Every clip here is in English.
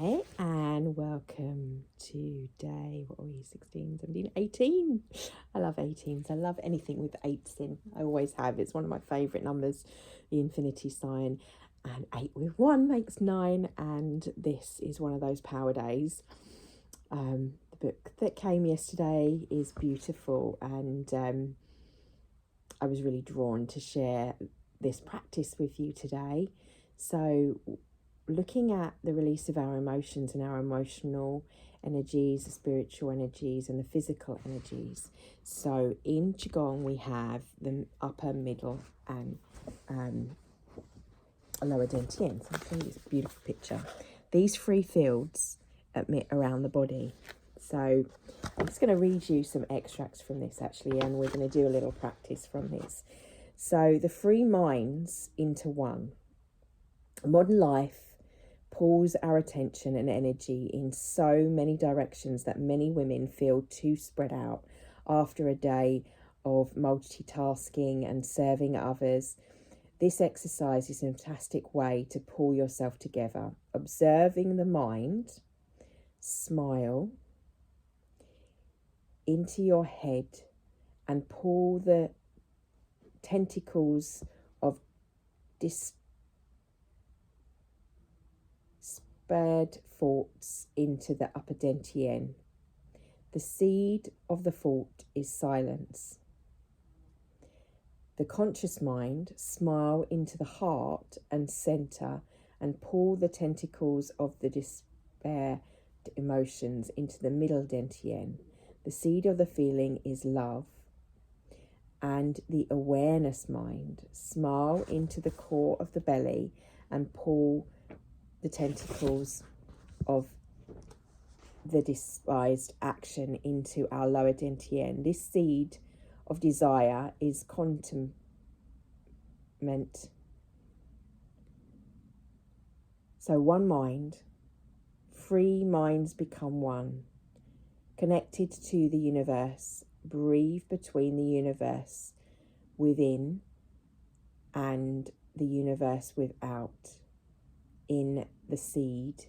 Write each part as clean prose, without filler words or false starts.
Hi, and welcome to day, what are we, 16, 17, 18. I love 18s. I love anything with 8s in. I always have. It's one of my favourite numbers, the infinity sign. And 8 with 1 makes 9. And this is one of those power days. The book that came yesterday is beautiful. And I was really drawn to share this practice with you today. So looking at the release of our emotions and our emotional energies, the spiritual energies and the physical energies. So in Qigong we have the upper, middle and a lower dantian. So I'm showing you this beautiful picture. These 3 fields emit around the body. So I'm just going to read you some extracts from this actually, and we're going to do a little practice from this. So the 3 minds into one. Modern life pulls our attention and energy in so many directions that many women feel too spread out after a day of multitasking and serving others. This exercise is a fantastic way to pull yourself together. Observing the mind, smile into your head and pull the tentacles of disparate thoughts into the upper dantian. The seed of the thought is silence. The conscious mind, smile into the heart and center and pull the tentacles of the despair emotions into the middle dantian. The seed of the feeling is love. And the awareness mind, smile into the core of the belly and pull the tentacles of the despised action into our lower dantian. This seed of desire is contentment. So one mind, 3 minds become one, connected to the universe. Breathe between the universe within and the universe without. In the seed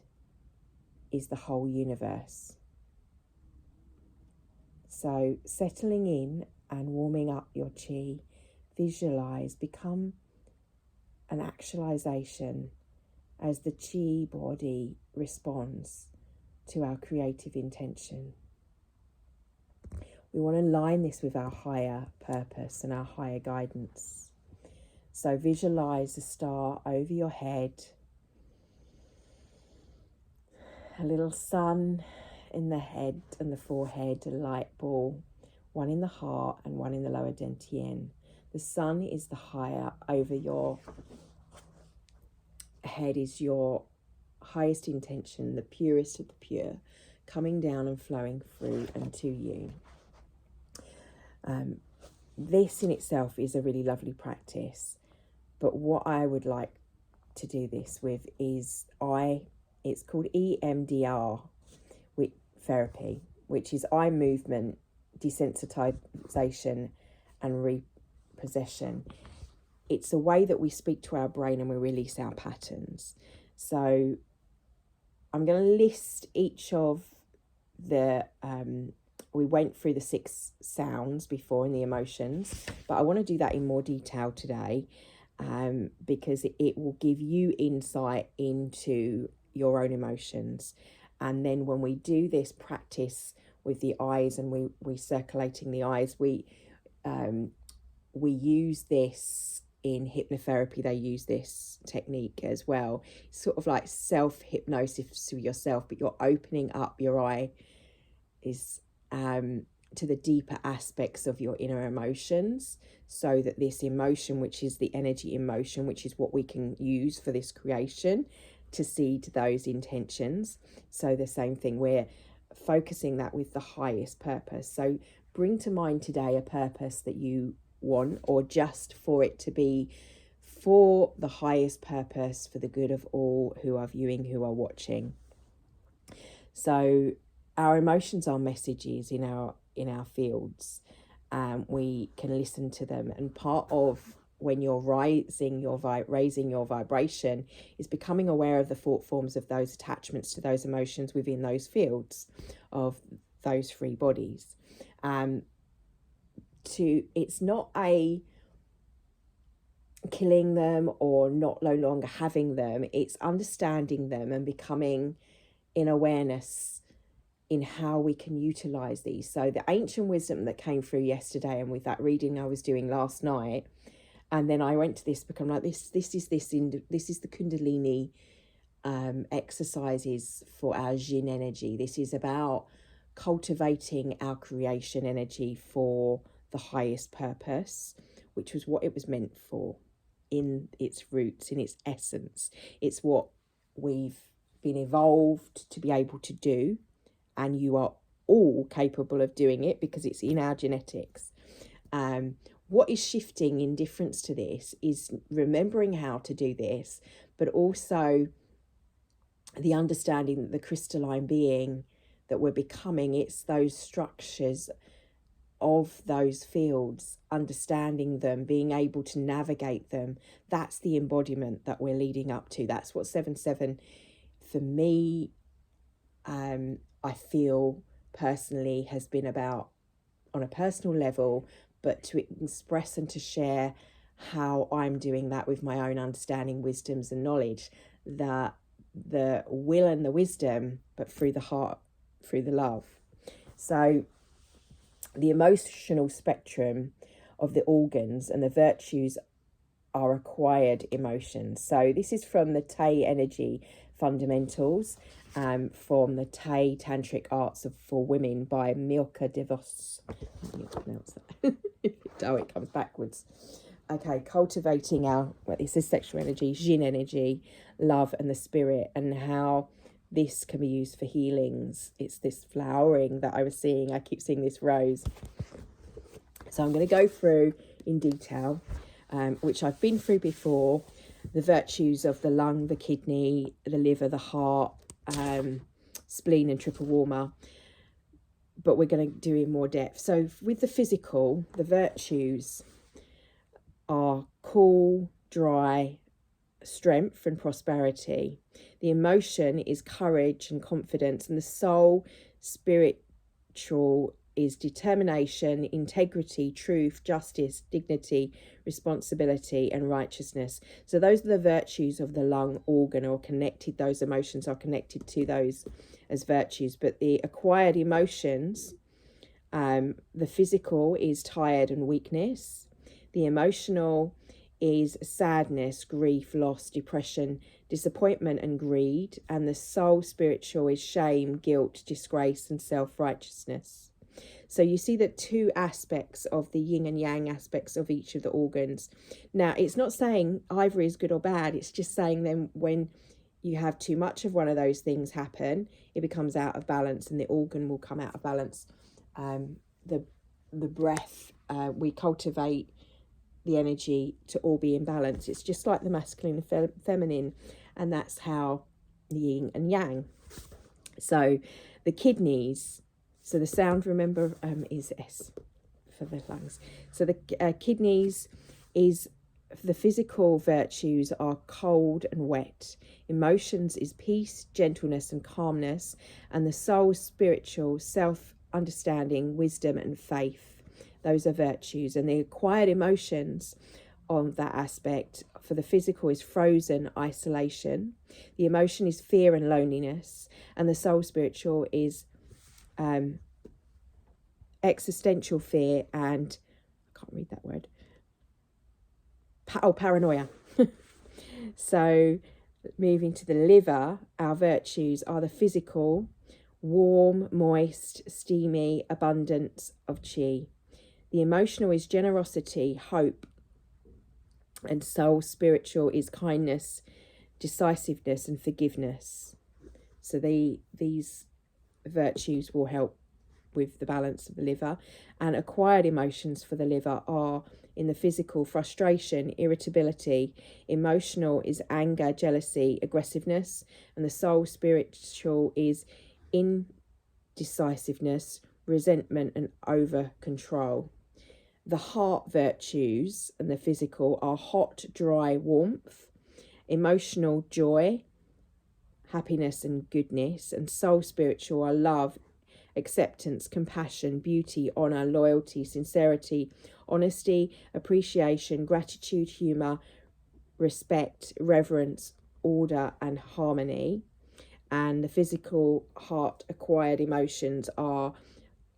is the whole universe. So settling in and warming up your chi, visualize, become an actualization as the chi body responds to our creative intention. We want to align this with our higher purpose and our higher guidance. So visualize the star over your head, a little sun in the head and the forehead, a light ball, one in the heart and one in the lower dantian. The sun is the higher over your head, is your highest intention, the purest of the pure, coming down and flowing through and to you. This in itself is a really lovely practice, but what I would like to do this with is it's called EMDR with therapy, which is eye movement desensitization and repossession. It's a way that we speak to our brain and we release our patterns. So I'm going to list each of the we went through the 6 sounds before in the emotions, but I want to do that in more detail today, because it will give you insight into your own emotions. And then when we do this practice with the eyes and we circulating the eyes, we use this in hypnotherapy. They use this technique as well. It's sort of like self-hypnosis to yourself, but you're opening up your eye is to the deeper aspects of your inner emotions, so that this emotion, which is the energy emotion, which is what we can use for this creation, to seed those intentions. So the same thing, we're focusing that with the highest purpose. So bring to mind today a purpose that you want, or just for it to be for the highest purpose, for the good of all who are viewing, who are watching. So our emotions are messages in our fields. We can listen to them, and part of when you're raising your vibration, is becoming aware of the thought forms of those attachments to those emotions within those fields of those three bodies. It's not a killing them or no longer having them, it's understanding them and becoming in awareness in how we can utilize these. So the ancient wisdom that came through yesterday, and with that reading I was doing last night, and then I went to this book, I'm like, this is the Kundalini exercises for our yin energy. This is about cultivating our creation energy for the highest purpose, which was what it was meant for in its roots, in its essence. It's what we've been evolved to be able to do, and you are all capable of doing it because it's in our genetics. What is shifting in difference to this is remembering how to do this, but also the understanding that the crystalline being that we're becoming, it's those structures of those fields, understanding them, being able to navigate them. That's the embodiment that we're leading up to. That's what 7/7 for me, I feel personally has been about on a personal level, but to express and to share how I'm doing that with my own understanding, wisdoms and knowledge, that the will and the wisdom, but through the heart, through the love. So the emotional spectrum of the organs and the virtues are acquired emotions. So this is from the Tay Energy Fundamentals, from the Tay Tantric Arts for Women by Milka DeVos. How do you pronounce that? Oh, it comes backwards. Okay, cultivating this is sexual energy, yin energy, love and the spirit, and how this can be used for healings. It's this flowering that I was seeing. I keep seeing this rose. So I'm going to go through in detail, which I've been through before, the virtues of the lung, the kidney, the liver, the heart, spleen and triple warmer. But we're going to do in more depth. So with the physical, the virtues are cool, dry, strength and prosperity. The emotion is courage and confidence, and the soul, spiritual, is determination, integrity, truth, justice, dignity, responsibility and righteousness. So those are the virtues of the lung organ, or connected, those emotions are connected to those as virtues. But the acquired emotions, the physical is tired and weakness. The emotional is sadness, grief, loss, depression, disappointment and greed. And the soul spiritual is shame, guilt, disgrace and self-righteousness. So you see the two aspects of the yin and yang aspects of each of the organs. Now, it's not saying either is good or bad. It's just saying then when you have too much of one of those things happen, it becomes out of balance and the organ will come out of balance. The breath, we cultivate the energy to all be in balance. It's just like the masculine and feminine, and that's how the yin and yang. So the kidneys, so the sound, remember, is S for the lungs. So the kidneys is, the physical virtues are cold and wet. Emotions is peace, gentleness and calmness. And the soul spiritual, self-understanding, wisdom and faith. Those are virtues. And the acquired emotions on that aspect for the physical is frozen, isolation. The emotion is fear and loneliness. And the soul spiritual is existential fear and, I can't read that word, paranoia. So moving to the liver, our virtues are the physical, warm, moist, steamy, abundance of chi. The emotional is generosity, hope, and soul spiritual is kindness, decisiveness and forgiveness. So these virtues will help with the balance of the liver. And acquired emotions for the liver are, in the physical, frustration, irritability. Emotional is anger, jealousy, aggressiveness. And the soul spiritual is indecisiveness, resentment and over control. The heart virtues and the physical are hot, dry, warmth, emotional, joy, happiness and goodness, and soul spiritual are love, acceptance, compassion, beauty, honour, loyalty, sincerity, honesty, appreciation, gratitude, humour, respect, reverence, order and harmony. And the physical heart acquired emotions are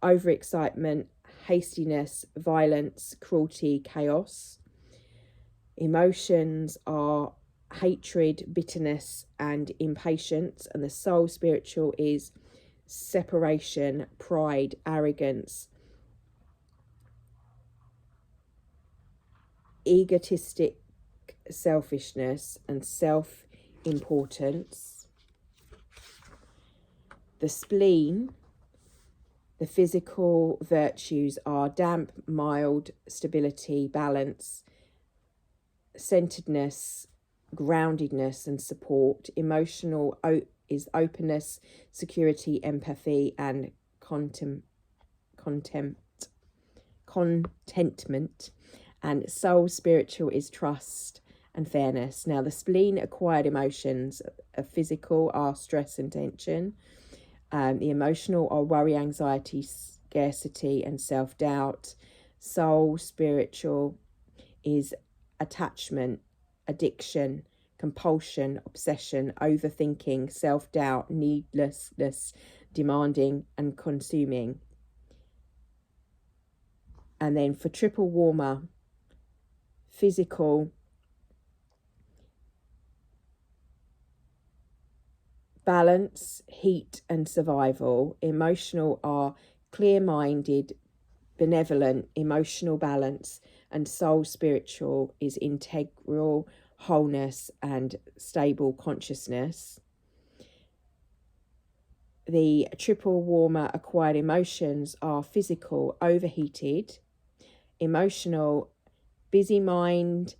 overexcitement, hastiness, violence, cruelty, chaos. Emotions are hatred, bitterness and impatience. And the soul spiritual is separation, pride, arrogance, egotistic selfishness and self-importance. The spleen, the physical virtues are damp, mild, stability, balance, centeredness, groundedness and support. Emotional is openness, security, empathy and contentment. And soul spiritual is trust and fairness. Now the spleen acquired emotions of physical are stress and tension. The emotional are worry, anxiety, scarcity and self-doubt. Soul spiritual is attachment, addiction, compulsion, obsession, overthinking, self-doubt, needlessness, demanding and consuming. And then for triple warmer, physical, balance, heat and survival. Emotional are clear-minded, benevolent, emotional balance. And soul spiritual is integral, wholeness and stable consciousness. The triple warmer acquired emotions are physical, overheated, emotional, busy mind,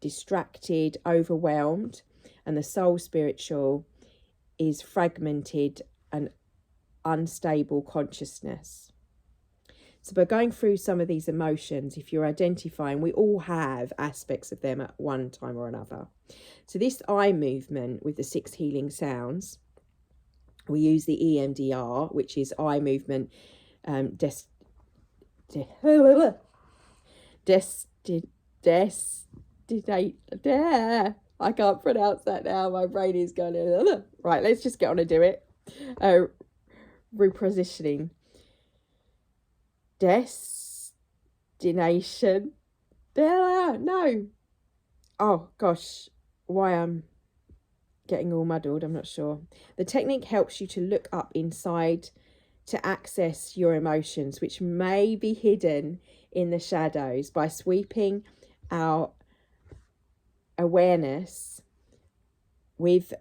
distracted, overwhelmed, and the soul spiritual is fragmented and unstable consciousness. So by going through some of these emotions, if you're identifying, we all have aspects of them at one time or another. So this eye movement with the 6 healing sounds, we use the EMDR, which is eye movement I can't pronounce that now. My brain is going. Right, let's just get on and do it. Repositioning. Destination. No. Oh gosh, why I'm getting all muddled, I'm not sure. The technique helps you to look up inside to access your emotions, which may be hidden in the shadows, by sweeping our awareness with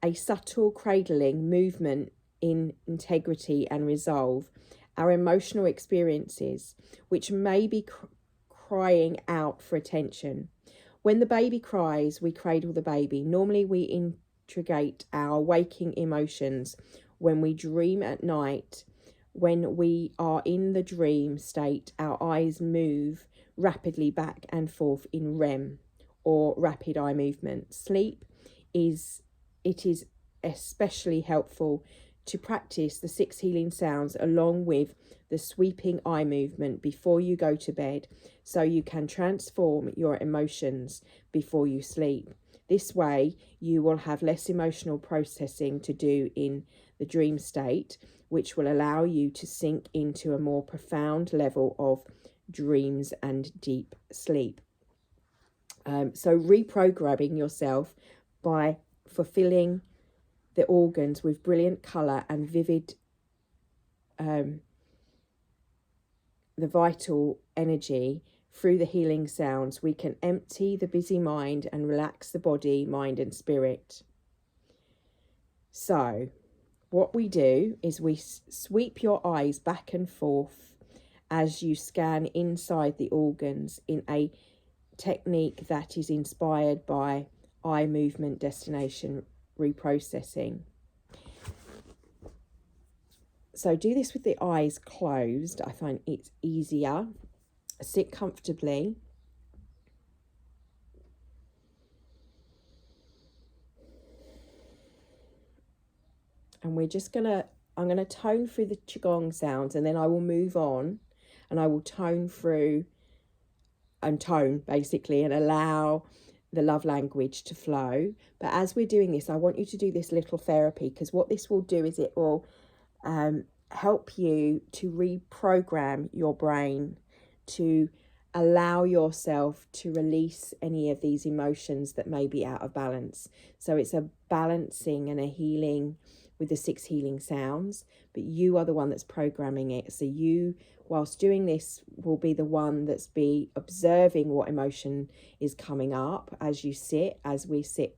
a subtle cradling movement in integrity and resolve our emotional experiences, which may be crying out for attention. When the baby cries, we cradle the baby. Normally we integrate our waking emotions when we dream at night. When we are in the dream state, our eyes move rapidly back and forth in REM, or rapid eye movement. Sleep is especially helpful to practice the 6 healing sounds along with the sweeping eye movement before you go to bed, so you can transform your emotions before you sleep. This way you will have less emotional processing to do in the dream state, which will allow you to sink into a more profound level of dreams and deep sleep. So reprogramming yourself by fulfilling the organs with brilliant colour and vivid, the vital energy through the healing sounds, we can empty the busy mind and relax the body, mind and spirit. So what we do is we sweep your eyes back and forth as you scan inside the organs in a technique that is inspired by eye movement destination reprocessing. So do this with the eyes closed. I find it's easier. Sit comfortably. And I'm going to tone through the Qigong sounds, and then I will move on and I will tone through and tone basically and allow the love language to flow. But as we're doing this, I want you to do this little therapy, because what this will do is it will help you to reprogram your brain to allow yourself to release any of these emotions that may be out of balance. So it's a balancing and a healing with the 6 healing sounds, but you are the one that's programming it. So you, whilst doing this, will be the one that's be observing what emotion is coming up as you sit, as we sit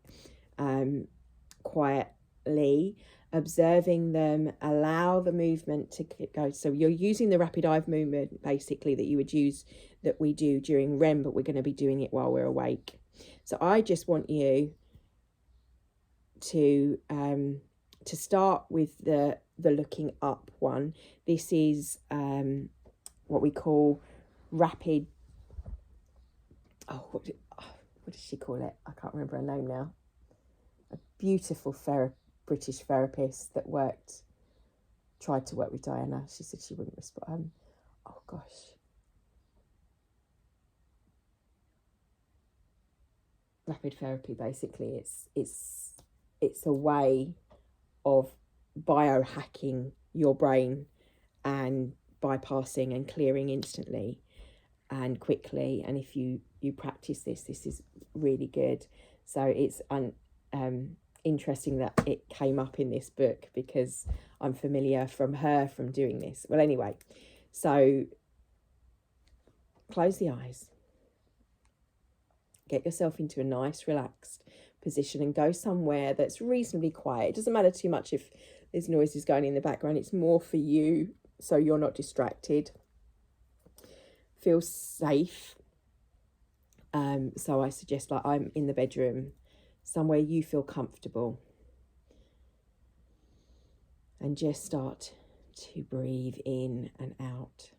quietly, observing them, allow the movement to go. So you're using the rapid eye movement basically that you would use, that we do during REM, but we're going to be doing it while we're awake. So I just want you to start with the looking up one. This is what we call rapid, what does she call it? I can't remember her name now. A beautiful British therapist that tried to work with Diana. She said she wouldn't respond. Oh gosh. Rapid therapy, basically, it's a way of biohacking your brain and bypassing and clearing instantly and quickly. And if you practice this is really good. So it's interesting that it came up in this book, because I'm familiar from doing this. Well, anyway, so close the eyes, get yourself into a nice relaxed position and go somewhere that's reasonably quiet. It doesn't matter too much if there's noises going in the background. It's more for you so you're not distracted. Feel safe. So I suggest, like, I'm in the bedroom, somewhere you feel comfortable, and just start to breathe in and out.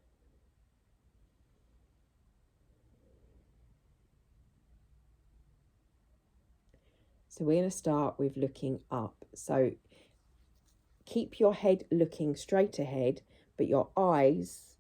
So we're going to start with looking up. So keep your head looking straight ahead, but your eyes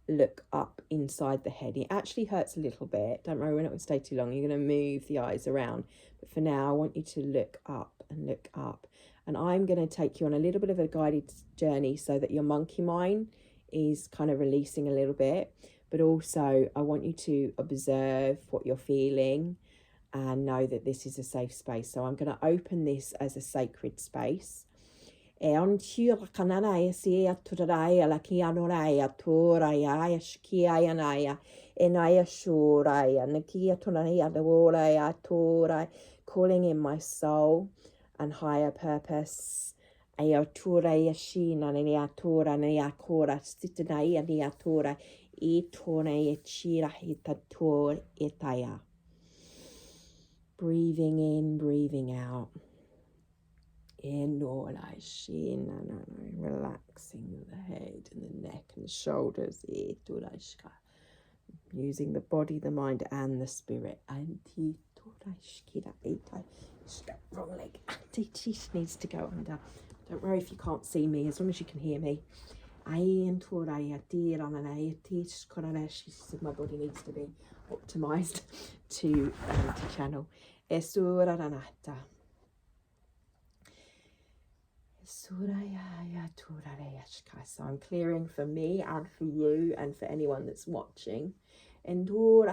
look up inside the head. It actually hurts a little bit. Don't worry, we're not going to stay too long. You're going to move the eyes around. But for now, I want you to look up and look up. And I'm going to take you on a little bit of a guided journey so that your monkey mind is kind of releasing a little bit. But also, I want you to observe what you're feeling and know that this is a safe space. So I'm going to open this as a sacred space. E on tira kananaya sia turaya la kianoraya toraya shkia naya enaya shuraya nakia tunaya doraya torai, calling in my soul and higher purpose. Aya turaya shina naya tora naya kora stitanaya naya tora e toraya chira hitator etaya. Breathing in, breathing out. Relaxing the head and the neck and the shoulders. Using the body, the mind, and the spirit. Wrong leg. Needs to go under. Don't worry if you can't see me, as long as you can hear me. She said my body needs to be optimized to channel. So I'm clearing for me and for you and for anyone that's watching. And look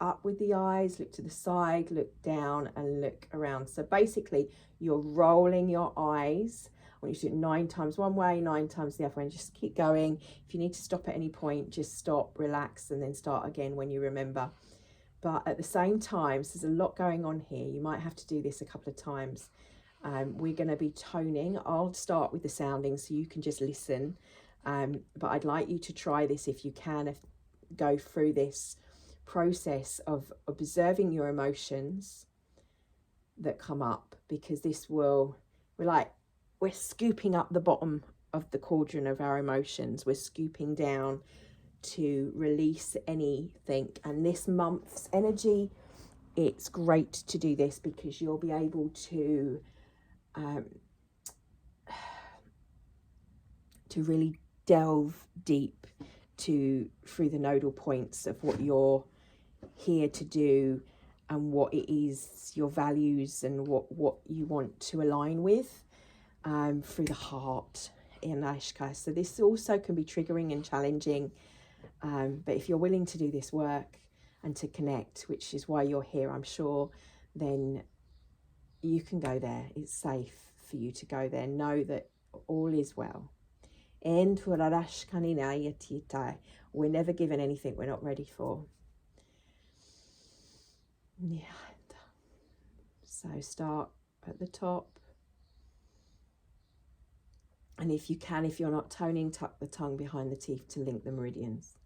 up with the eyes, look to the side, look down and look around. So basically you're rolling your eyes. I want you to do it 9 times one way, 9 times the other way, and just keep going. If you need to stop at any point, just stop, relax, and then start again when you remember. But at the same time, so there's a lot going on here. You might have to do this a couple of times. We're going to be toning. I'll start with the sounding so you can just listen. But I'd like you to try this if you can, go through this process of observing your emotions that come up, because we're scooping up the bottom of the cauldron of our emotions. We're scooping down to release anything. And this month's energy, it's great to do this, because you'll be able to really delve deep through the nodal points of what you're here to do, and what it is, your values, and what you want to align with, through the heart in Ashka. So this also can be triggering and challenging, but if you're willing to do this work and to connect, which is why you're here, I'm sure, then you can go there. It's safe for you to go there. Know that all is well. We're never given anything we're not ready for. Yeah. So start at the top. And if you can, if you're not toning, tuck the tongue behind the teeth to link the meridians.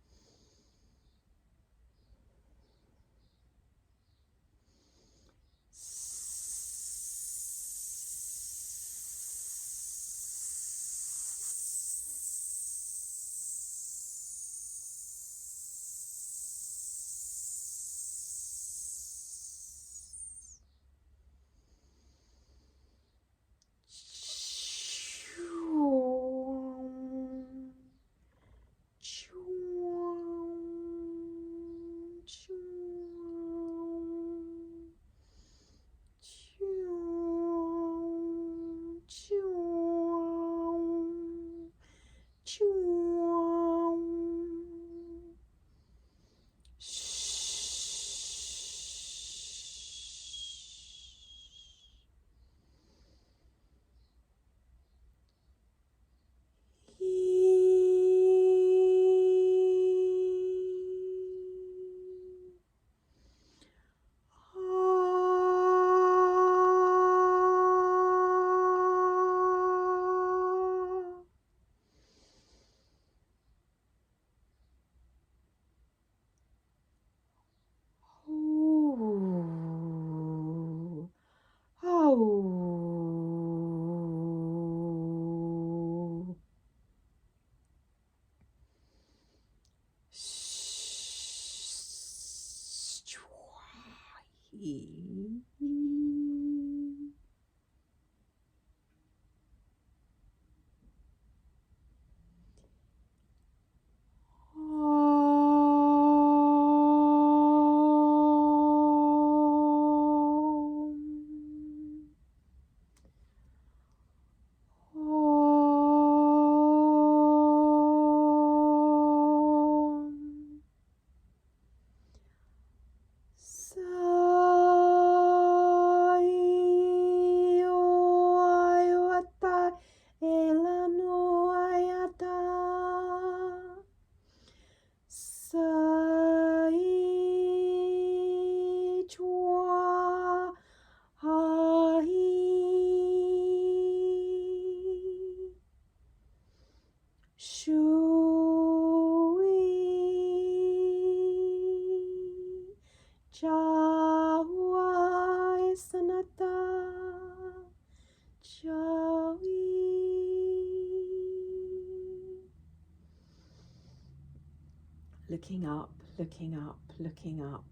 Looking up, looking up, looking up.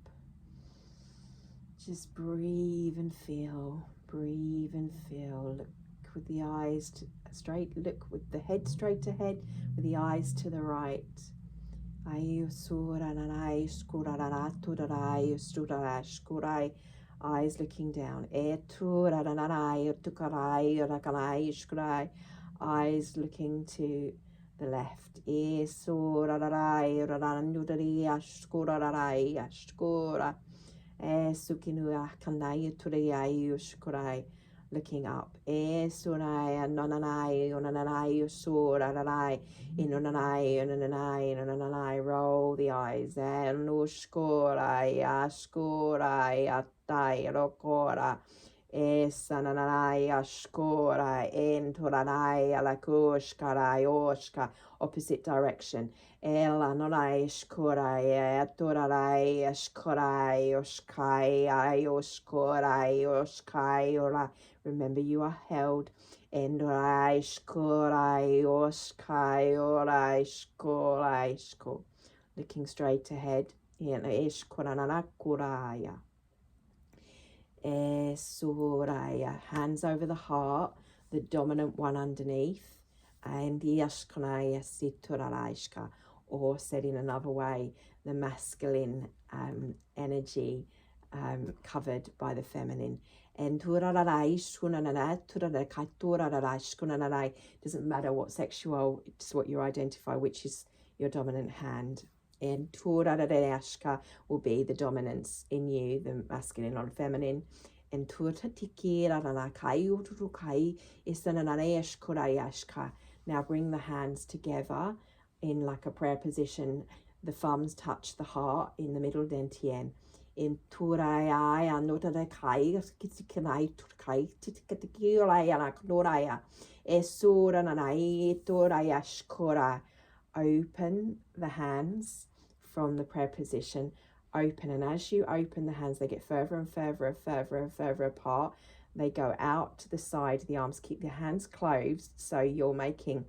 Just breathe and feel, breathe and feel. Look with the eyes straight, look with the head straight ahead, with the eyes to the right. Eyes looking down. Eyes looking to the left. Looking up. Roll the eyes. Esananai ashkorai entoranai alakushkarai oshka, opposite direction. Elanorai shkorai etorarai ashkorai oshkai ayoshkorai oshkai ora. Remember, you are held. Endorai shkorai oshkai orai shkorai shko. Looking straight ahead. Ishkorananakuraya. Suraya, hands over the heart, the dominant one underneath, and yashkanaya situralaishka, or said in another way, the masculine energy covered by the feminine. And doesn't matter what sexual, it's what you identify, which is your dominant hand. And turarashka will be the dominance in you, the masculine or feminine. And now bring the hands together in like a prayer position. The thumbs touch the heart in the middle dentien. In turaya anota kai kitsikanai turkai titikatikiraya naknoraya esura nanai torayashkora. Open the hands from the prayer position, open, and as you open the hands, they get further and further and further and further apart. They go out to the side, the arms, keep your hands closed, so you're making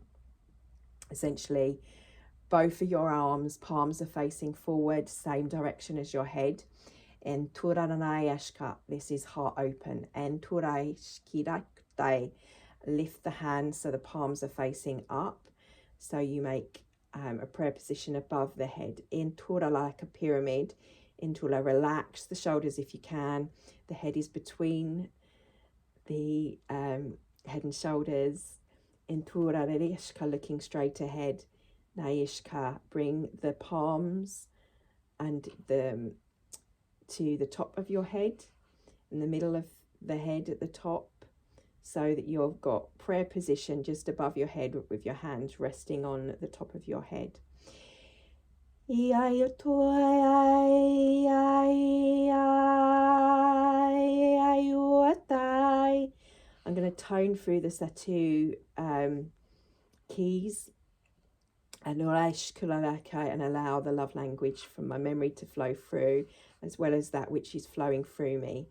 essentially both of your arms, palms are facing forward, same direction as your head. And turanayashka, this is heart open. And turashkiraktai, lift the hands so the palms are facing up, so you make a prayer position above the head. In Tura, like a pyramid. In Tura, relax the shoulders if you can. The head is between the head and shoulders. In Tura, looking straight ahead. Naishka, bring the palms and the to the top of your head, in the middle of the head at the top, so that you've got prayer position just above your head with your hands resting on the top of your head. I'm going to tone through the Satu keys and allow the love language from my memory to flow through, as well as that which is flowing through me.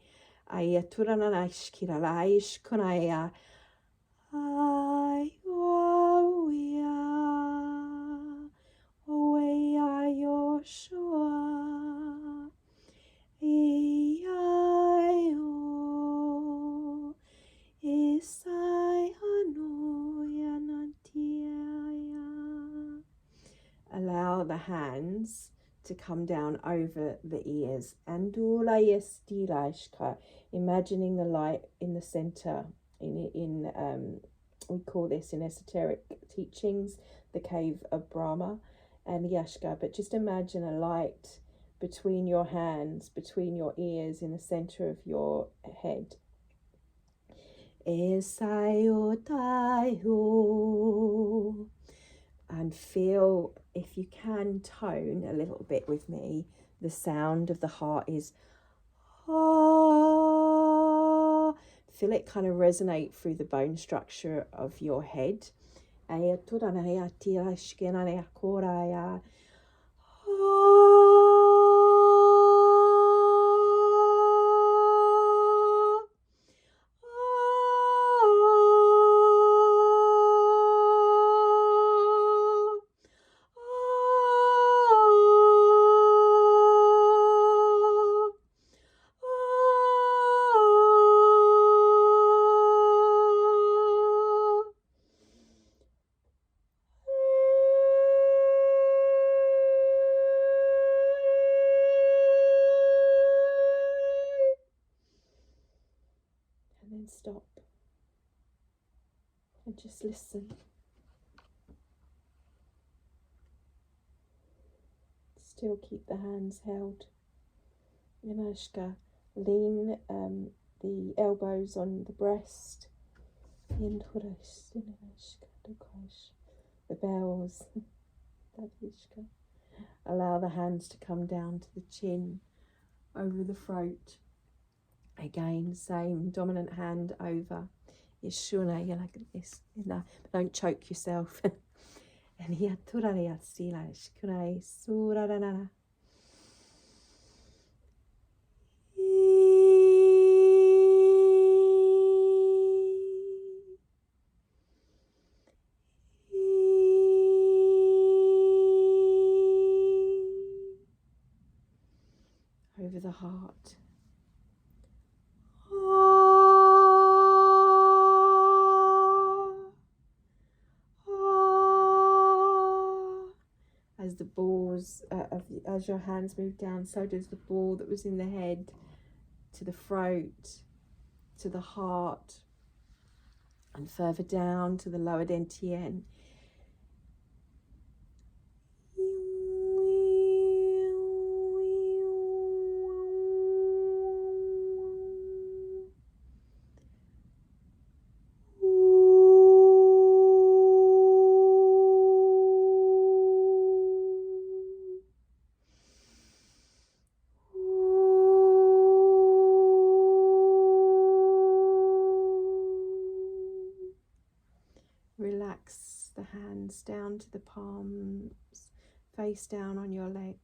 Allow the hands to come down over the ears. And imagining the light in the center. We call this in esoteric teachings the cave of Brahma and Yashka. But just imagine a light between your hands, between your ears, in the center of your head. And feel, if you can, tone a little bit with me. The sound of the heart is ah. Feel it kind of resonate through the bone structure of your head. Stop and just listen. Still keep the hands held. Yanashka, lean the elbows on the breast. The bells. Allow the hands to come down to the chin, over the throat. Again, same dominant hand over your shuna, you're like this, don't choke yourself. And here, turarea sila, shkune, surarana. Over the heart. As the balls, as your hands move down, so does the ball that was in the head to the throat, to the heart, and further down to the lower dentier. Relax the hands down to the palms, face down on your legs.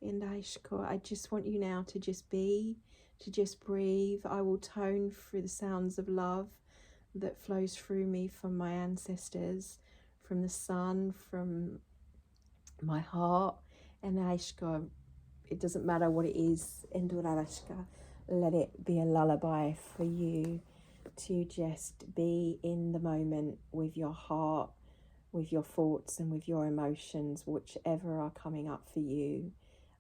I just want you now to just be, to just breathe. I will tone through the sounds of love that flows through me from my ancestors, from the sun, from my heart. And it doesn't matter what it is. Let it be a lullaby for you to just be in the moment with your heart, with your thoughts and with your emotions, whichever are coming up for you.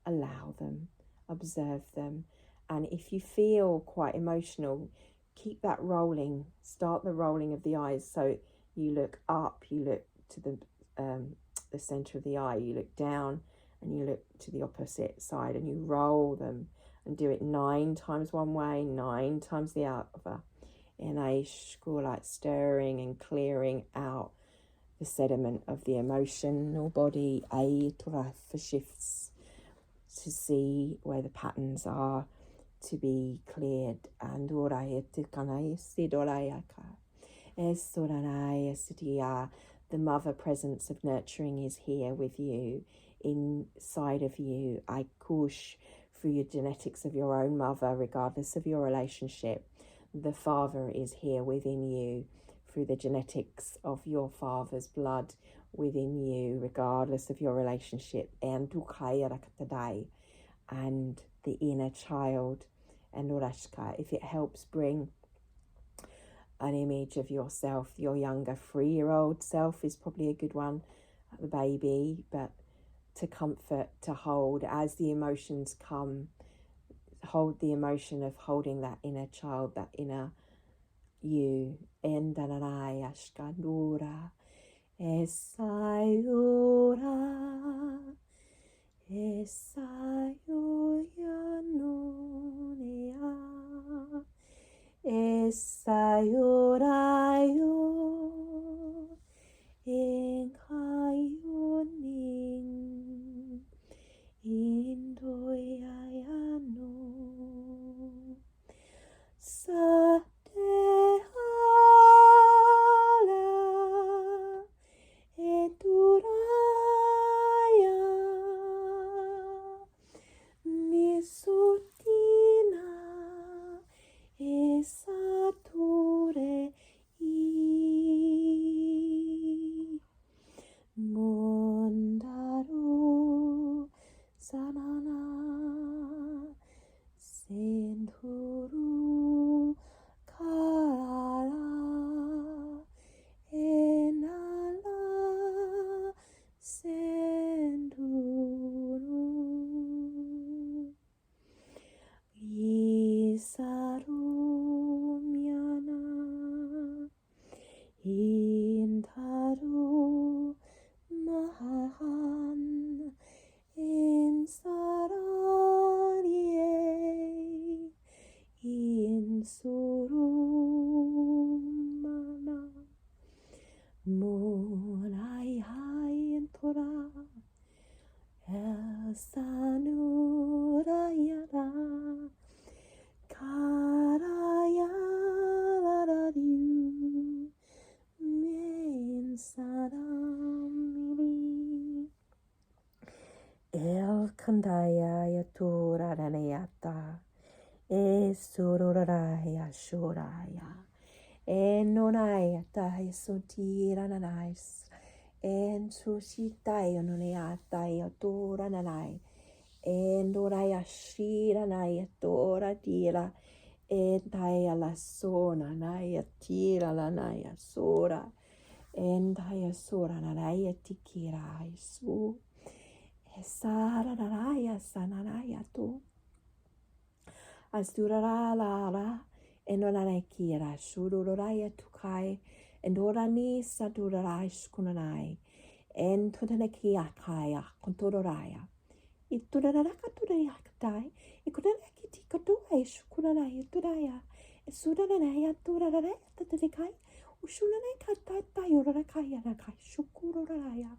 Allow them, observe them. And if you feel quite emotional, keep that rolling. Start the rolling of the eyes. So you look up, you look to the center of the eye, you look down, and you look to the opposite side, and you roll them, and do it 9 times one way, 9 times the other. And like stirring and clearing out the sediment of the emotional body. For shifts to see where the patterns are to be cleared. And the mother presence of nurturing is here with you, inside of you. I push through your genetics of your own mother, regardless of your relationship. The father is here within you through the genetics of your father's blood within you, regardless of your relationship. And the inner child. And if it helps bring an image of yourself, your younger 3-year-old self is probably a good one, the baby, but to comfort, to hold as the emotions come. Hold the emotion of holding that inner child, that inner you. Endananaya shkandura esayura esayuyanunea esayurayo enkayunin indoyayano sadehala eduraya misutina esature mundaru sanana senduru kara enala senduru isarumyana intaru mahan insararie insurumana munai hain tora esanurayara ka Kandaya ya tura raneata. E sururaya shuraya. E nonaya tai sutira nanais. En susitaya noneata ya tura nanai. En doraya shira naya tora tira. En taya la sona naya tira la naya sora. En taya sora naya tikira isu. Esara naya sananaya tu. Asturara la la. Enonana kira shururaya tukai. Endorani saturarai shkunanai. En tutanaki akaya kontororaya. Iturarakaturayakatai. Ikuranakiti katuai shukuranai turaya. Sudanaya turaraya tatatikai. Ushunanai katatai urarakaya nakai shukururaya.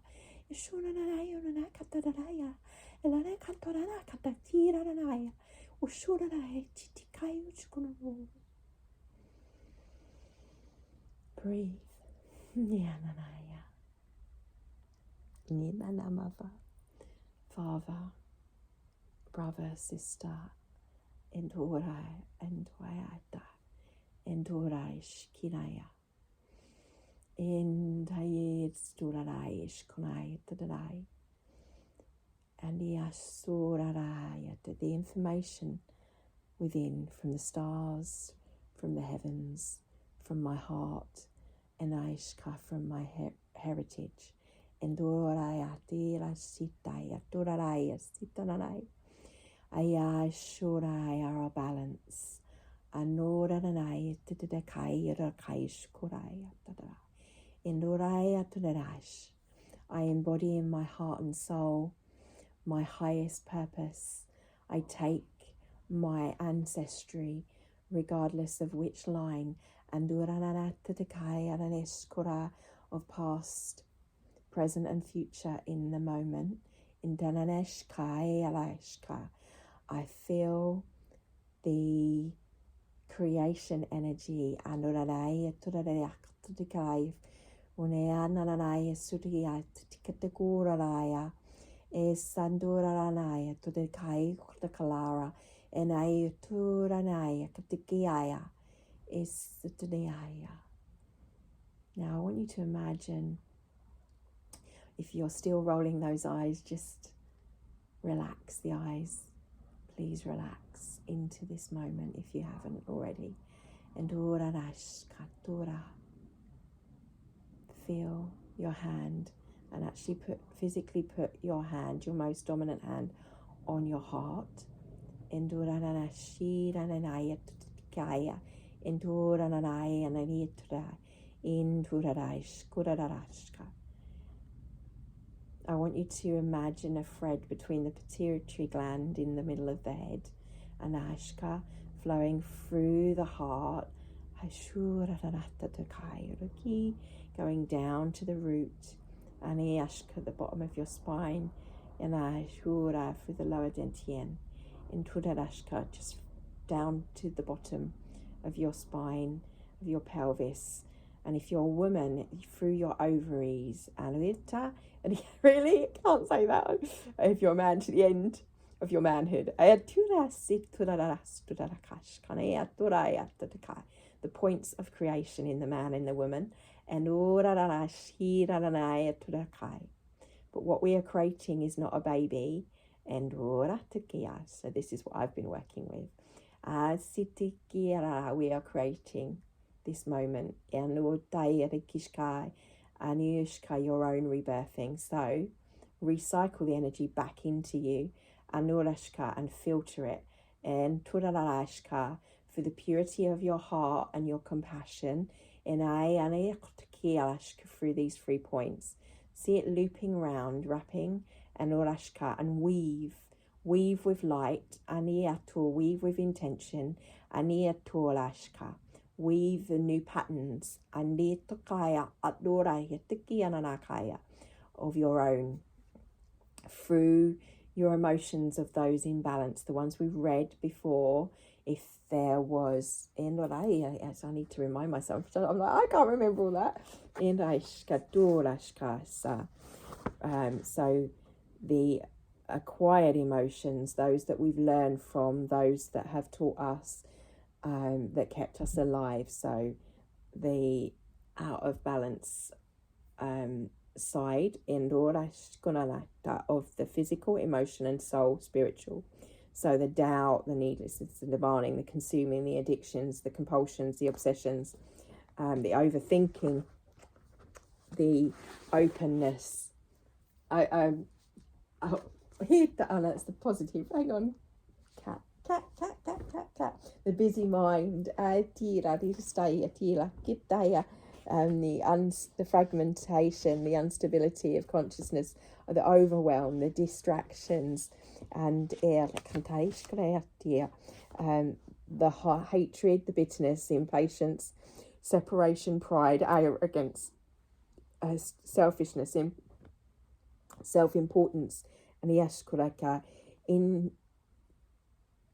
Ishunanaya uranakataraya. Elana katorana katatiranaya. Ushunanaya titikai ushkunuru. Breathe. Nyananaya. Ninanamava. Father, brother, sister, endurai, enduayata, endurai shkinaya, endayed sturarai shkunai tadai, and yasurarai, the information within from the stars, from the heavens, from my heart, and Aishka from my heritage. Enduraya tira sitaya, turaraya sitananai. Aya shurai our balance. Anora nanai titidakai rakai shkuraya tadara. Enduraya tudarash. I embody in my heart and soul my highest purpose. I take my ancestry, regardless of which line, Anduranana titidakai araneshkura of past, present and future in the moment. In Dananeshkai Alashka, I feel the creation energy. Anuranaya Turayaktikai, Uneananaya Sutiya Tikateguraya, Esanduranaya Tudekai Kalara, and Ayuturanaya Katikiaya, Esutuniaya. Now I want you to imagine, if you're still rolling those eyes, just relax the eyes. Please relax into this moment if you haven't already. And feel your hand, and actually physically put your hand, your most dominant hand, on your heart. I want you to imagine a thread between the pituitary gland in the middle of the head and Ashka flowing through the heart, going down to the root, and Ashka at the bottom of your spine, and Ashura through the lower dantian, into Ashka just down to the bottom of your spine, of your pelvis. And if you're a woman, through your ovaries, Alita, and really, can't say that. If you're a man, to the end of your manhood. The points of creation in the man and the woman. But what we are creating is not a baby. So this is what I've been working with. We are creating this moment, Anushka, your own rebirthing. So recycle the energy back into you, Anurashka, and filter it, and Turarashka, for the purity of your heart and your compassion, and through these 3 points. See it looping round, wrapping, Anurashka, and weave with light, Aniatur, weave with intention, Aniaturashka. Weave the new patterns of your own through your emotions of those in balance, the ones we've read before. If there was, yes, I need to remind myself. I'm like, I can't remember all that. So the acquired emotions, those that we've learned from, those that have taught us, that kept us alive. So the out of balance side of the physical, emotion and soul, spiritual. So the doubt, the needlessness, the demanding, the consuming, the addictions, the compulsions, the obsessions, the overthinking, the openness. Oh, that's the positive. Hang on. Cat. The busy mind. The fragmentation, the instability of consciousness, the overwhelm, the distractions, and the hatred, the bitterness, the impatience, separation, pride, arrogance, selfishness, self-importance, and the in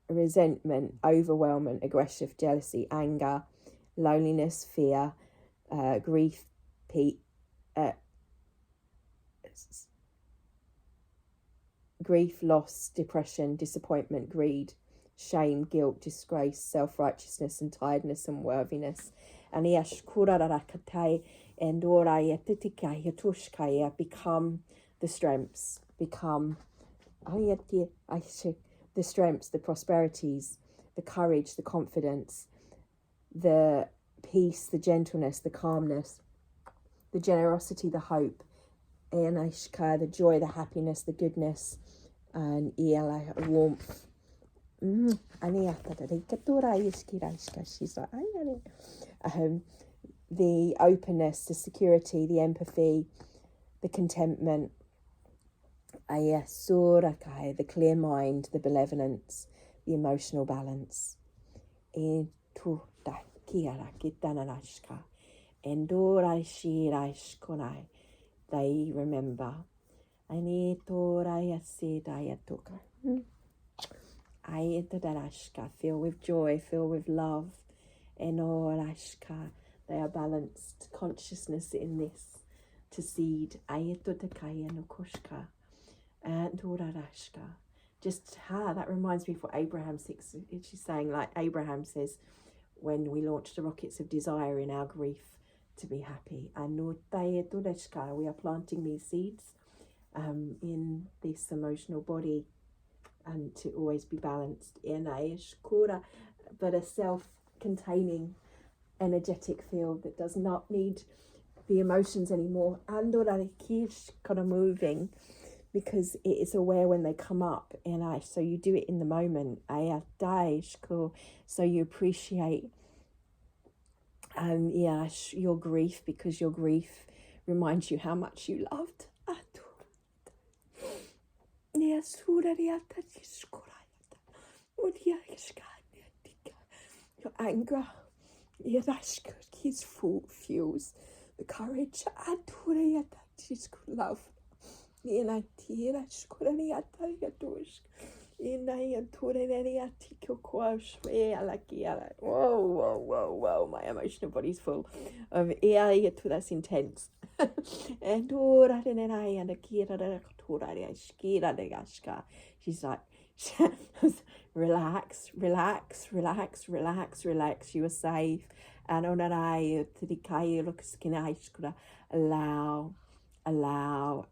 resentment, overwhelmment, aggression, jealousy, anger, loneliness, fear, grief, loss, depression, disappointment, greed, shame, guilt, disgrace, self-righteousness, and tiredness and worthiness. And become the strengths, the strengths, the prosperities, the courage, the confidence, the peace, the gentleness, the calmness, the generosity, the hope, the joy, the happiness, the goodness, and warmth. The openness, the security, the empathy, the contentment, the clear mind, the benevolence, the emotional balance. They remember. Feel with joy, feel with love. They are balanced consciousness in this to seed. Just that reminds me of what Abraham 6, she's saying, like Abraham says, when we launched the rockets of desire in our grief, to be happy. And we are planting these seeds in this emotional body, and to always be balanced. But a self-containing energetic field that does not need the emotions anymore. And kind of moving, because it is aware when they come up. So you do it in the moment. So you appreciate your grief, because your grief reminds you how much you loved. Your anger, his fuels the courage, love. Whoa, my emotional body's full of that's intense. And she's like, relax, you are safe. And allow,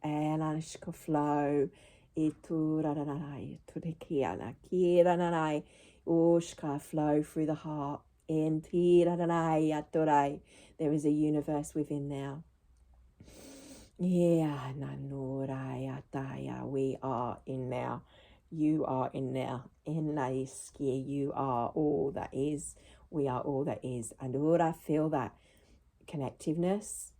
and flow. Flow through the heart. There is a universe within now. We are in now. You are in now. You are all that is. We are all that is. And I feel that connectiveness.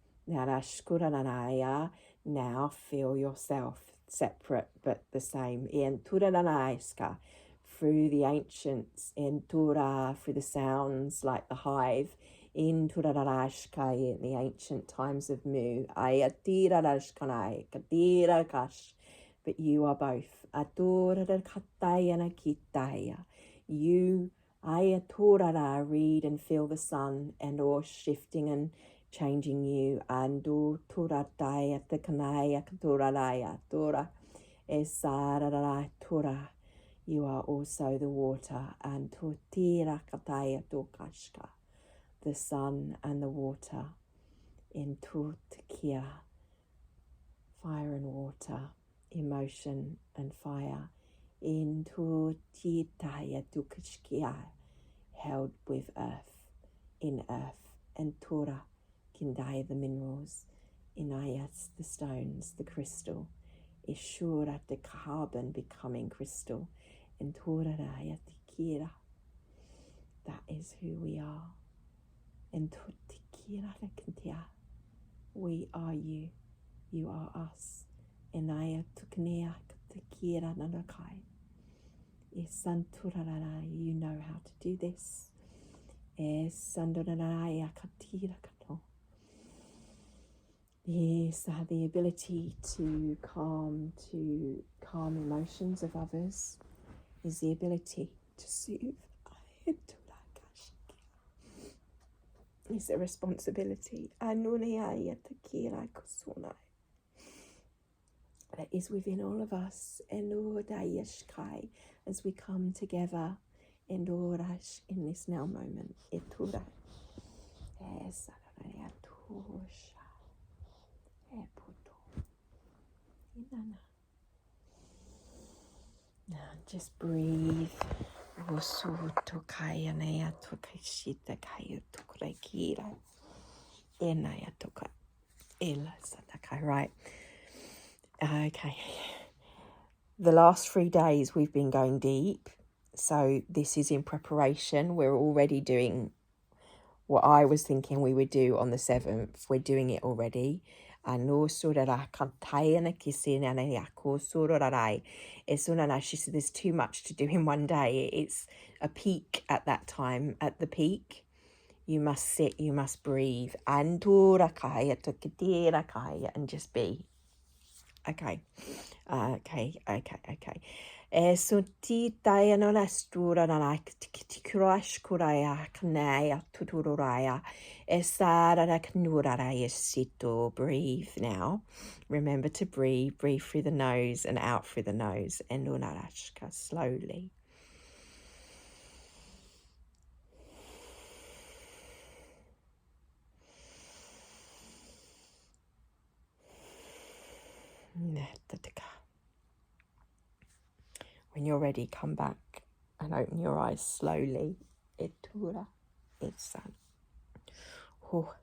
Now feel yourself separate but the same. Through the ancients, through the sounds like the hive, in the ancient times of Mu. But you are both. You read and feel the sun and or shifting and changing you. And E sarara tura. You are also the water. And totira kataya tokashka. The sun and the water. In tutkia. Fire and water. Emotion and fire. In tutitaya tukashkia. Held with earth. In earth. And tura. Kindaya the minerals. Inayas the stones, the crystal. Ishura the carbon becoming crystal. And Toraraya Tikira. That is who we are. And Tikira Kintia. We are you. You are us. Enaya Tuknea Tikira Nanakai. Isanturara, you know how to do this. Esandoraya Katira Kato. Yes, the ability to calm emotions of others is the ability to soothe. It's a responsibility that is within all of us, as we come together in this now moment. Now just breathe. Right. Okay. The last 3 days we've been going deep. So this is in preparation. We're already doing what I was thinking we would do on the 7th. We're doing it already. She said there's too much to do in one day. It's a peak at that time. At the peak, you must sit, you must breathe, and just be. Okay. So ti dai no la stura na like tikurash kuraya knaya tuturaya esara na knuraya sito. Breathe now. Remember to breathe. Breathe through the nose and out through the nose. And unarashka slowly. When you're ready, come back and open your eyes slowly. It's oh,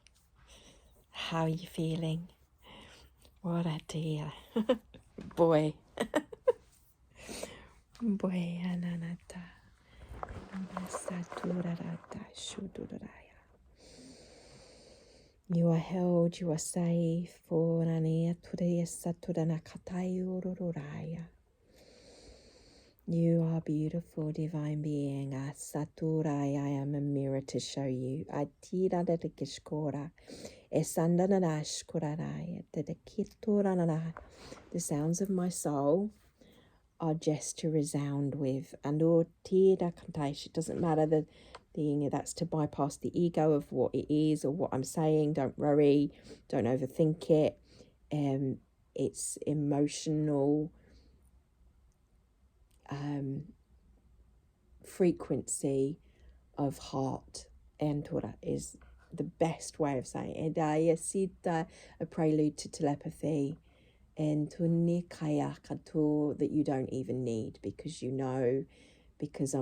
how are you feeling? What a dear boy. Boy, ananata. You are held, you are safe. You are beautiful, divine being. I am a mirror to show you. The sounds of my soul are just to resound with. And it doesn't matter the thing, that's to bypass the ego of what it is or what I'm saying. Don't worry, don't overthink it. It's emotional frequency of heart. Entura is the best way of saying it. A prelude to telepathy. And that you don't even need, because you know, because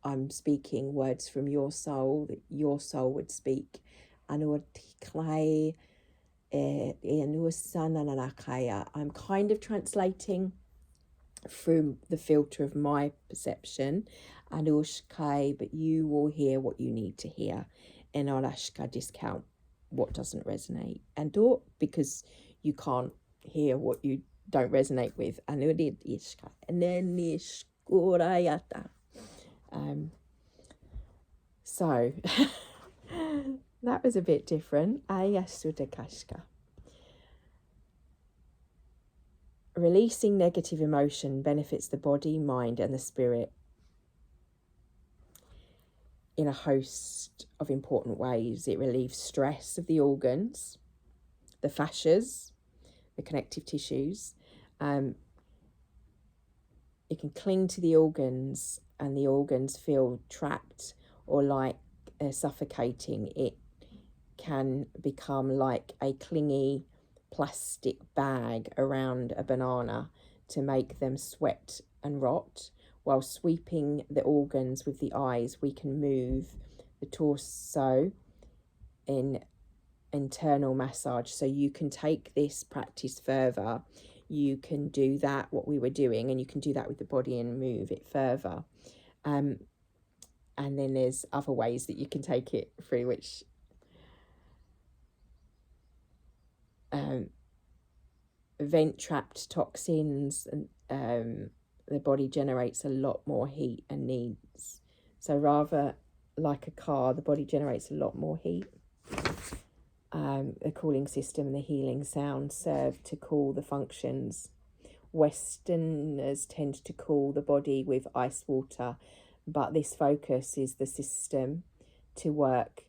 I'm speaking words from your soul that your soul would speak. I'm kind of translating through the filter of my perception, but you will hear what you need to hear, and Alashka discount what doesn't resonate, and because you can't hear what you don't resonate with, and then so that was a bit different. Releasing negative emotion benefits the body, mind, and the spirit in a host of important ways. It relieves stress of the organs, the fascias, the connective tissues. you can cling to the organs and the organs feel trapped or like suffocating. It can become like a clingy plastic bag around a banana to make them sweat and rot. While sweeping the organs with the eyes, we can move the torso in internal massage. So you can take this practice further. You can do that, what we were doing, and you can do that with the body and move it further. And then there's other ways that you can take it through, which vent trapped toxins, and the body generates a lot more heat and needs. So rather like a car, the body generates a lot more heat. The cooling system and the healing sound serve to cool the functions. Westerners tend to cool the body with ice water, but this focus is the system to work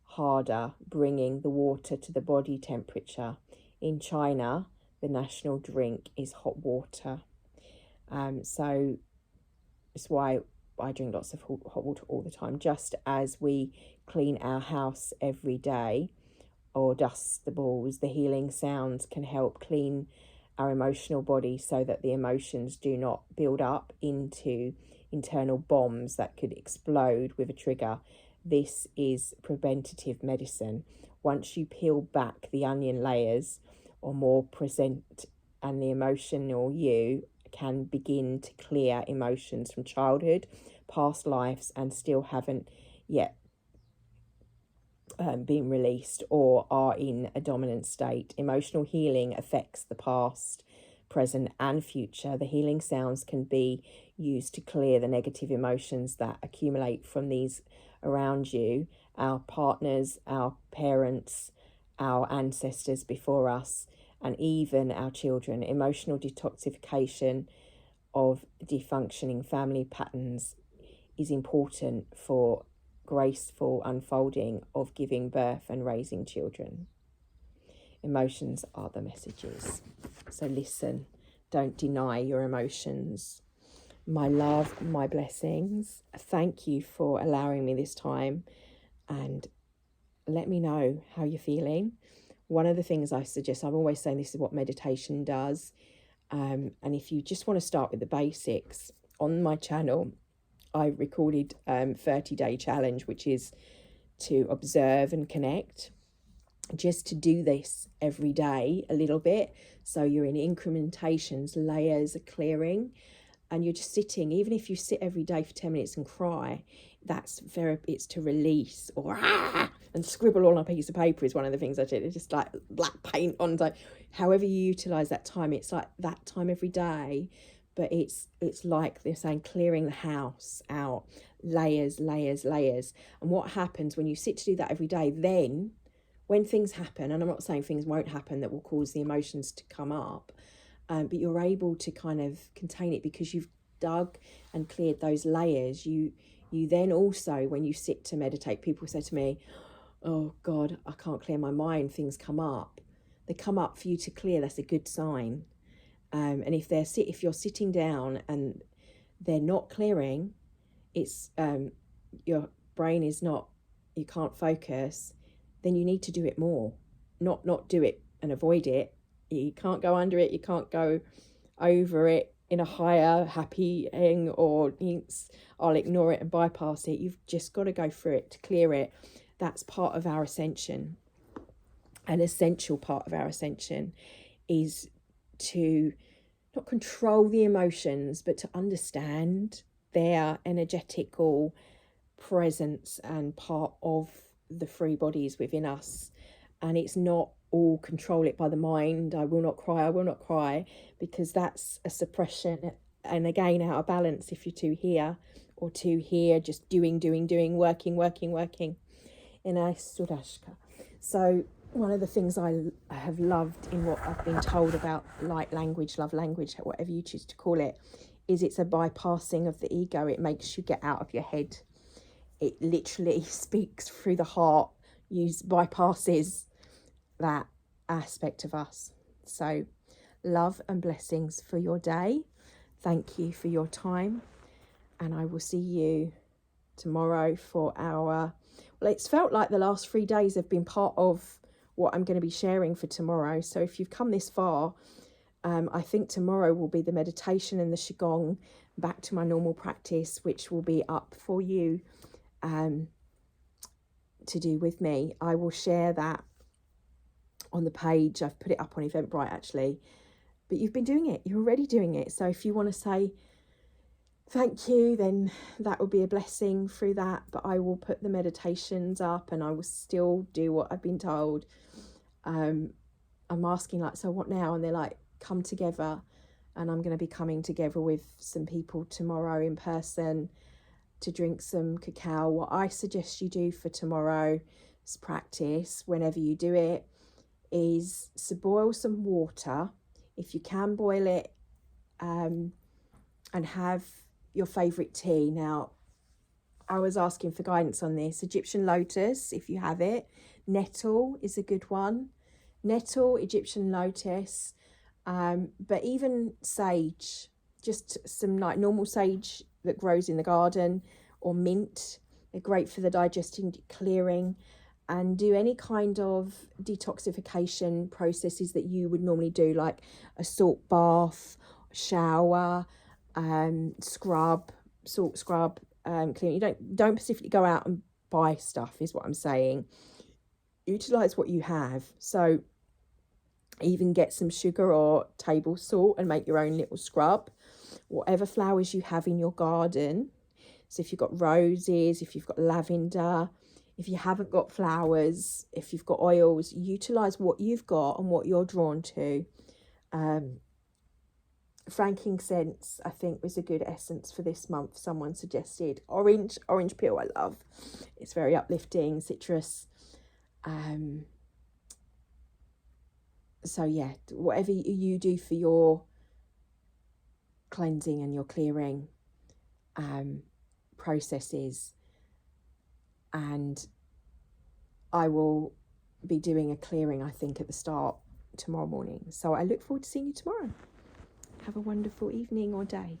harder, bringing the water to the body temperature. In China, the national drink is hot water. So it's why I drink lots of hot water all the time. Just as we clean our house every day or dust the balls, the healing sounds can help clean our emotional body so that the emotions do not build up into internal bombs that could explode with a trigger. This is preventative medicine. Once you peel back the onion layers or more present, and the emotional you can begin to clear emotions from childhood, past lives, and still haven't yet been released or are in a dominant state. Emotional healing affects the past, present, and future. The healing sounds can be used to clear the negative emotions that accumulate from these around you, our partners, our parents, our ancestors before us, and even our children. Emotional detoxification of defunctioning family patterns is important for graceful unfolding of giving birth and raising children. Emotions are the messages. So listen, don't deny your emotions. My love, my blessings. Thank you for allowing me this time, and let me know how you're feeling. One of the things I suggest, I'm always saying this is what meditation does. And if you just want to start with the basics, on my channel, I recorded 30-day challenge, which is to observe and connect. Just to do this every day a little bit. So you're in incrementations, layers are clearing, and you're just sitting. Even if you sit every day for 10 minutes and cry, that's it's to release, or and scribble on a piece of paper is one of the things I did. It's just like black paint on. So however you utilize that time, it's like that time every day. But it's like they're saying, clearing the house out, layers, layers, layers. And what happens when you sit to do that every day, then when things happen, and I'm not saying things won't happen that will cause the emotions to come up, but you're able to kind of contain it because you've dug and cleared those layers. You then also, when you sit to meditate, people say to me, oh God, I can't clear my mind, things come up. They come up for you to clear, that's a good sign. And if you're sitting down and they're not clearing, it's your brain is not, you can't focus, then you need to do it more, not do it and avoid it. You can't go under it, you can't go over it in a higher happy thing, or I'll ignore it and bypass it. You've just got to go through it to clear it. That's part of our ascension. An essential part of our ascension is to not control the emotions, but to understand their energetical presence and part of the three bodies within us. And it's not all control it by the mind. I will not cry, because that's a suppression, and again out of balance if you're too here or too here, just doing, working in a sudashka. So one of the things I have loved in what I've been told about light language, love language, whatever you choose to call it, is it's a bypassing of the ego. It makes you get out of your head. It literally speaks through the heart, bypasses that aspect of us. So love and blessings for your day. thank you for your time, and I will see you tomorrow for our, well, it's felt like the last 3 days have been part of what I'm going to be sharing for tomorrow. So if you've come this far, I think tomorrow will be the meditation and the Qigong, back to my normal practice, which will be up for you to do with me. I will share that on the page. I've put it up on Eventbrite actually, but you've been doing it. You're already doing it. So if you want to say thank you, then that would be a blessing through that. But I will put the meditations up, and I will still do what I've been told. I'm asking like, so what now? And they're like, come together. And I'm going to be coming together with some people tomorrow in person to drink some cacao. What I suggest you do for tomorrow's practice, whenever you do it, is to boil some water. If you can boil it, and have your favourite tea. Now, I was asking for guidance on this. Egyptian lotus, if you have it. Nettle is a good one. Nettle, Egyptian lotus, but even sage, just some like normal sage that grows in the garden, or mint. They're great for the digesting, clearing, and do any kind of detoxification processes that you would normally do, like a salt bath, shower, scrub, salt scrub, clean. You don't specifically go out and buy stuff, is what I'm saying. Utilize what you have. So even get some sugar or table salt and make your own little scrub. Whatever flowers you have in your garden. So if you've got roses, if you've got lavender, if you haven't got flowers, if you've got oils, utilize what you've got and what you're drawn to. Frankincense, I think, was a good essence for this month. Someone suggested orange peel. I love. It's very uplifting. Citrus. So yeah, whatever you do for your cleansing and your clearing processes, and I will be doing a clearing, I think, at the start tomorrow morning. So I look forward to seeing you tomorrow. Have a wonderful evening or day.